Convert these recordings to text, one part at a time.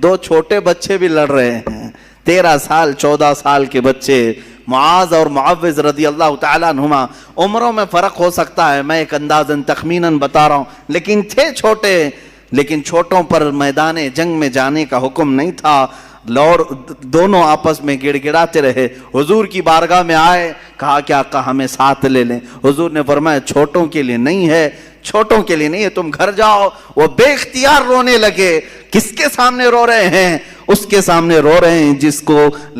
दो छोटे बच्चे भी लड़ रहे हैं, 13 साल 14 साल के बच्चे, मुआज और मुअव्विज रज़ी अल्लाह ताला अन्हुमा। उम्रों में फ़र्क हो सकता है, मैं एक अंदाज़न तखमीनन बता रहा हूँ, लेकिन थे छोटे। लेकिन छोटों पर मैदान जंग में जाने का हुक्म नहीं था। दोनों आपस में गिड़गिड़ाते रहे। हुजूर की बारगाह में आए, कहा कि आका हमें साथ ले लें। हुजूर ने फरमाया छोटों के लिए नहीं है, छोटों के लिए नहीं है, तुम घर जाओ। वो बेख्तियार रोने लगे। किसके सामने रो रहे हैं? उसके सामने रो रहे हैं जिसको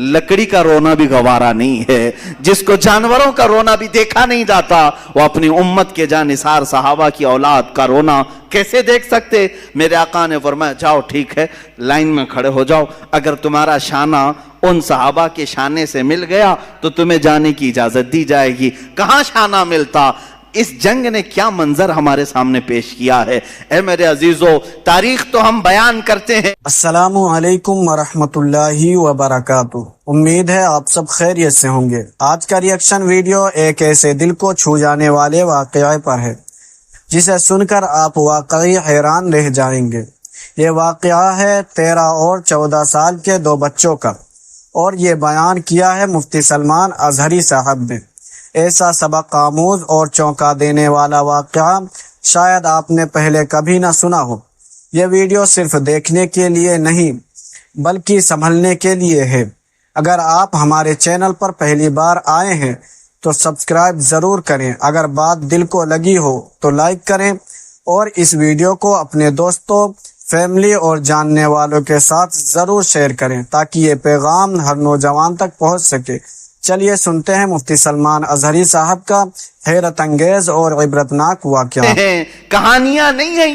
लकड़ी का रोना भी गवारा नहीं है, जिसको जानवरों का रोना भी देखा नहीं जाता। वो अपनी उम्मत के जानिसार सहाबा की औलाद का रोना कैसे देख सकते? मेरे आका ने फरमाया जाओ ठीक है, लाइन में खड़े हो जाओ। अगर तुम्हारा शाना उन सहाबा के शाने से मिल गया तो तुम्हें जाने की इजाजत दी जाएगी। कहाँ शाना मिलता? इस जंग ने क्या मंजर हमारे सामने पेश किया है। ए मेरे अजीजों, तारीख तो हम बयान करते हैं। अस्सलामु अलैकुम वरहमतुल्लाहि वबरकातुहू। उम्मीद है आप सब खैरियत से होंगे। आज का रिएक्शन वीडियो एक ऐसे दिल को छू जाने वाले वाक़ये पर है जिसे सुनकर आप वाकई हैरान रह जाएंगे। ये वाक़या है 13 और 14 साल के दो बच्चों का, और ये बयान किया है मुफ्ती सलमान अजहरी साहब ने। ऐसा सबक आमूज और चौंका देने वाला वाक़या शायद आपने पहले कभी ना सुना हो। यह वीडियो सिर्फ देखने के लिए नहीं बल्कि संभलने के लिए है। अगर आप हमारे चैनल पर पहली बार आए हैं तो सब्सक्राइब ज़रूर करें। अगर बात दिल को लगी हो तो लाइक करें और इस वीडियो को अपने दोस्तों, फैमिली और जानने वालों के साथ ज़रूर शेयर करें ताकि ये पैगाम हर नौजवान तक पहुँच सके। चलिए सुनते हैं मुफ्ती सलमान अजहरी साहब का हैरत अंगेज और इबरतनाक वाक़या। कहानियां नहीं है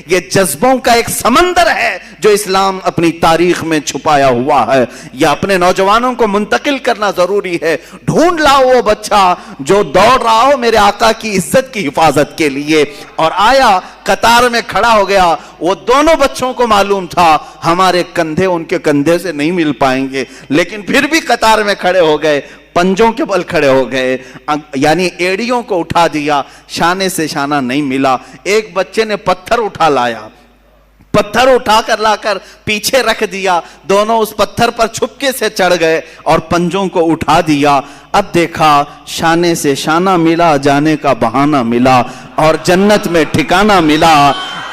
ये जज्बों का एक समंदर है जो इस्लाम अपनी तारीख में छुपाया हुआ है। यह अपने नौजवानों को मुंतकिल करना जरूरी है। ढूंढ लाओ वो बच्चा जो दौड़ रहा हो मेरे आका की इज्जत की हिफाजत के लिए, और आया कतार में खड़ा हो गया। वो दोनों बच्चों को मालूम था हमारे कंधे उनके कंधे से नहीं मिल पाएंगे, लेकिन फिर भी कतार में खड़े हो गए, पंजों के बल खड़े हो गए, यानी एड़ियों को उठा दिया। शाने से शाना नहीं मिला। एक बच्चे ने पत्थर उठा लाया, पत्थर उठाकर लाकर पीछे रख दिया। दोनों उस पत्थर पर छुपके से चढ़ गए और पंजों को उठा दिया। अब देखा शाने से शाना मिला, जाने का बहाना मिला और जन्नत में ठिकाना मिला।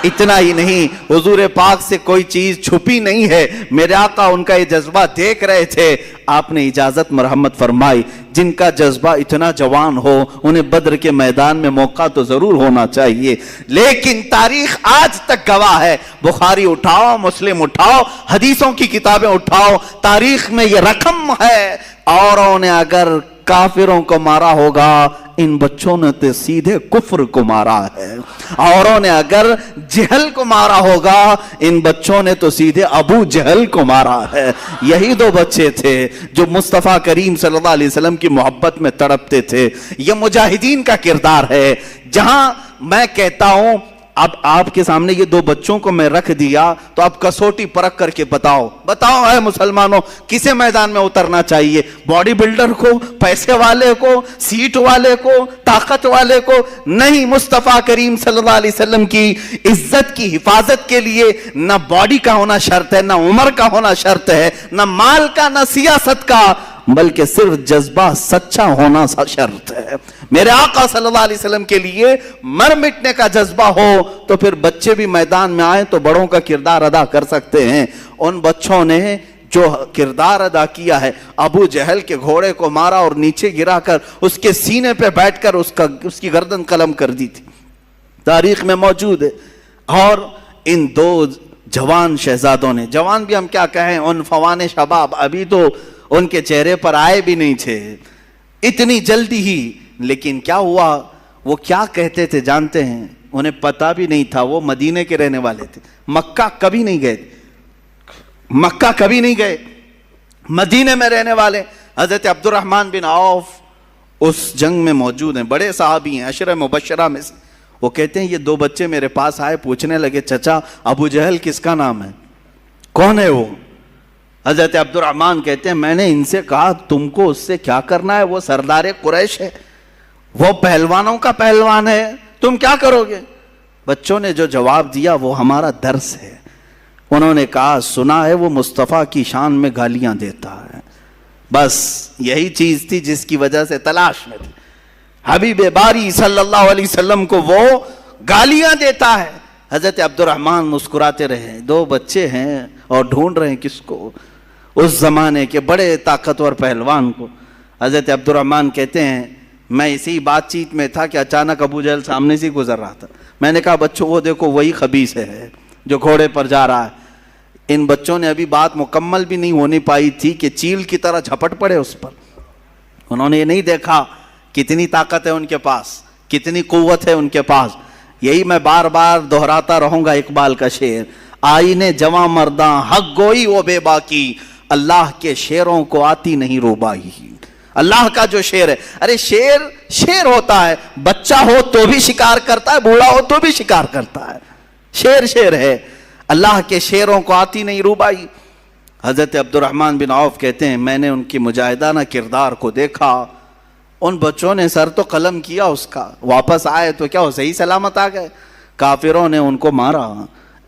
इतना ही नहीं, हुजूर पाक से कोई चीज छुपी नहीं है। मेरे आका उनका ये जज्बा देख रहे थे। आपने इजाजत मरहमत फरमाई। जिनका जज्बा इतना जवान हो उन्हें बद्र के मैदान में मौका तो जरूर होना चाहिए, लेकिन तारीख आज तक गवाह है। बुखारी उठाओ, मुस्लिम उठाओ, हदीसों की किताबें उठाओ, तारीख में ये रकम है। औरों ने अगर काफिरों को मारा होगा, इन बच्चों ने तो सीधे कुफ्र को मारा है। औरों ने अगर जहल को मारा होगा, इन बच्चों ने तो सीधे अबू जहल को मारा है। यही दो बच्चे थे जो मुस्तफ़ा करीम सल्लल्लाहु अलैहि वसल्लम की मोहब्बत में तड़पते थे। यह मुजाहिदीन का किरदार है। जहां मैं कहता हूं अब आपके सामने ये दो बच्चों को मैं रख दिया, तो आप कसौटी परख करके बताओ है मुसलमानों, किसे मैदान में उतरना चाहिए? बॉडी बिल्डर को, पैसे वाले को, सीट वाले को, ताकत वाले को? नहीं, मुस्तफा करीम सल्लल्लाहु अलैहि वसल्लम की इज्जत की हिफाजत के लिए ना बॉडी का होना शर्त है, ना उम्र का होना शर्त है, ना माल का, ना सियासत का, बल्कि सिर्फ जज्बा सच्चा होना शर्त है। मेरे आका सल्लल्लाहु अलैहि वसल्लम के लिए मर मिटने का जज्बा हो तो फिर बच्चे भी मैदान में आए तो बड़ों का किरदार अदा कर सकते हैं। उन बच्चों ने जो किरदार अदा किया है, अबू जहल के घोड़े को मारा और नीचे गिराकर उसके सीने पे बैठकर उसकी गर्दन कलम कर दी थी, तारीख में मौजूद है। और इन दो जवान शहजादों ने, जवान भी हम क्या कहें, उन फवाने शबाब, अभी तो उनके चेहरे पर आए भी नहीं थे इतनी जल्दी ही। लेकिन क्या हुआ, वो क्या कहते थे जानते हैं? उन्हें पता भी नहीं था वो मदीने के रहने वाले थे। मक्का कभी नहीं गए, मक्का कभी नहीं गए, मदीने में रहने वाले। हजरत अब्दुर्रहमान बिन औफ उस जंग में मौजूद हैं, बड़े साहबी हैं, अशरे मुबशरा में से। वो कहते हैं ये दो बच्चे मेरे पास आए, पूछने लगे चचा अबू जहल किसका नाम है, कौन है वो? हजरत अब्दुर्रहमान कहते हैं मैंने इनसे कहा तुमको उससे क्या करना है, वो सरदार कुरैश है, वो पहलवानों का पहलवान है, तुम क्या करोगे? बच्चों ने जो जवाब दिया वो हमारा दर्स है। انہوں نے کہا سنا ہے وہ مصطفیٰ کی شان میں گالیاں دیتا ہے. بس یہی چیز تھی جس کی وجہ سے تلاش میں تھے. حبیب باری صلی اللہ علیہ وسلم کو وہ گالیاں دیتا ہے. حضرت عبد الرحمن مسکراتے رہے. 2 بچے ہیں اور ڈھونڈ رہے ہیں کس کو؟ اس زمانے کے بڑے طاقتور پہلوان کو. حضرت عبد الرحمن کہتے ہیں میں اسی بات چیت میں تھا کہ اچانک ابو جہل سامنے سے گزر رہا تھا. میں نے کہا بچوں وہ دیکھو وہی خبیث ہے جو گھوڑے پر جا رہا ہے. ان بچوں نے ابھی بات مکمل بھی نہیں ہونی پائی تھی کہ چیل کی طرح جھپٹ پڑے اس پر. انہوں نے یہ نہیں دیکھا کتنی طاقت ہے ان کے پاس, کتنی قوت ہے ان کے پاس. یہی میں بار بار دہراتا رہوں گا اقبال کا شعر, آئینے جواں مرداں حق گوئی وہ بے باکی, اللہ کے شعروں کو آتی نہیں روبائی. اللہ کا جو شعر ہے, ارے شعر ہوتا ہے, بچہ ہو تو بھی شکار کرتا ہے, بوڑھا ہو تو بھی شکار کرتا ہے. شعر ہے, اللہ کے شعروں کو آتی نہیں روبائی. حضرت عبد الرحمن بن عوف کہتے ہیں میں نے ان کی مجاہدانہ کردار کو دیکھا. ان بچوں نے سر تو قلم کیا اس کا, واپس آئے تو کیا وہ صحیح سلامت آ گئے؟ کافروں نے ان کو مارا.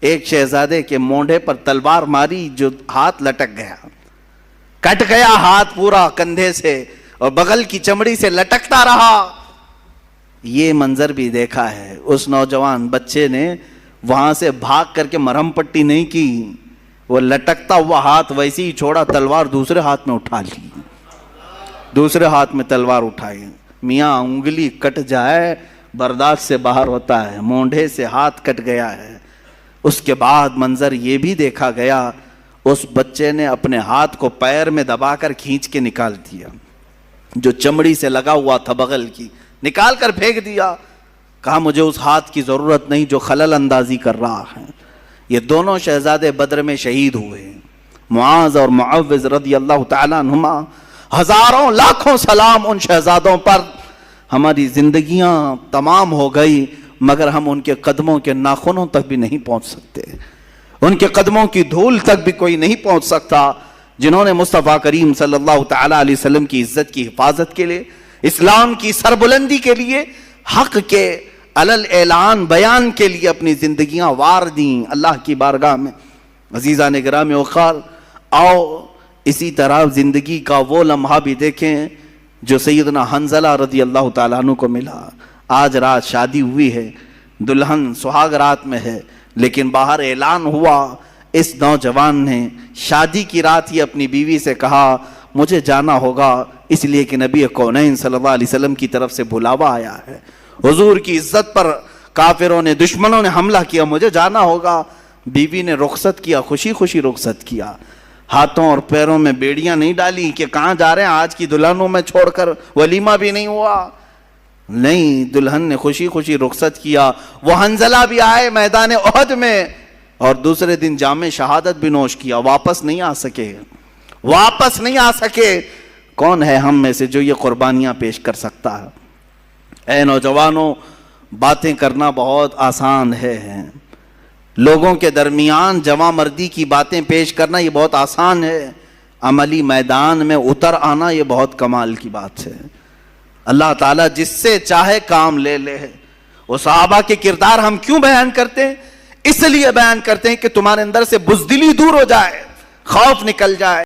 ایک شہزادے کے مونڈے پر تلوار ماری جو ہاتھ لٹک گیا, کٹ گیا ہاتھ پورا کندھے سے اور بغل کی چمڑی سے لٹکتا رہا. یہ منظر بھی دیکھا ہے. اس نوجوان بچے نے وہاں سے بھاگ کر کے مرہم پٹی نہیں کی, وہ لٹکتا ہوا ہاتھ ویسے ہی چھوڑا, تلوار دوسرے ہاتھ میں اٹھا لی, دوسرے ہاتھ میں تلوار اٹھائی. میاں انگلی کٹ جائے برداشت سے باہر ہوتا ہے, مونڈے سے ہاتھ کٹ گیا ہے. اس کے بعد منظر یہ بھی دیکھا گیا, اس بچے نے اپنے ہاتھ کو پیر میں دبا کر کھینچ کے نکال دیا, جو چمڑی سے لگا ہوا تھا بغل کی, نکال کر پھینک دیا. کہا مجھے اس ہاتھ کی ضرورت نہیں جو خلل اندازی کر رہا ہے. یہ دونوں شہزادے بدر میں شہید ہوئے, معاذ اور معوذ رضی اللہ تعالیٰ عنہما. ہزاروں لاکھوں سلام ان شہزادوں پر. ہماری زندگیاں تمام ہو گئی مگر ہم ان کے قدموں کے ناخنوں تک بھی نہیں پہنچ سکتے, ان کے قدموں کی دھول تک بھی کوئی نہیں پہنچ سکتا جنہوں نے مصطفیٰ کریم صلی اللہ تعالیٰ علیہ وسلم کی عزت کی حفاظت کے لیے, اسلام کی سربلندی کے لیے, حق کے علل اعلان بیان کے لیے اپنی زندگیاں وار دیں اللہ کی بارگاہ میں. عزیزان گرامی وقار, آؤ اسی طرح زندگی کا وہ لمحہ بھی دیکھیں جو سیدنا حنظلہ رضی اللہ تعالیٰ عنہ کو ملا. آج رات شادی ہوئی ہے, دلہن سہاگ رات میں ہے, لیکن باہر اعلان ہوا اس نوجوان نے شادی کی رات ہی اپنی بیوی سے کہا مجھے جانا ہوگا اس لیے کہ نبی کونین صلی اللہ علیہ وسلم کی طرف سے بلاوا آیا ہے, حضور کی عزت پر کافروں نے دشمنوں نے حملہ کیا, مجھے جانا ہوگا. بیوی نے رخصت کیا, خوشی خوشی رخصت کیا, ہاتھوں اور پیروں میں بیڑیاں نہیں ڈالی کہ کہاں جا رہے ہیں آج کی دلہنوں میں چھوڑ کر, ولیمہ بھی نہیں ہوا. نہیں, دلہن نے خوشی خوشی رخصت کیا. وہ حنظلہ بھی آئے میدان احد میں اور دوسرے دن جام شہادت بھی نوش کیا, واپس نہیں آ سکے. کون ہے ہم میں سے جو یہ قربانیاں پیش کر سکتا ہے؟ اے نوجوانوں, باتیں کرنا بہت آسان ہے, لوگوں کے درمیان جواں مردی کی باتیں پیش کرنا یہ بہت آسان ہے, عملی میدان میں اتر آنا یہ بہت کمال کی بات ہے. اللہ تعالیٰ جس سے چاہے کام لے لے. وہ صحابہ کے کردار ہم کیوں بیان کرتے ہیں؟ اس لیے بیان کرتے ہیں کہ تمہارے اندر سے بزدلی دور ہو جائے, خوف نکل جائے.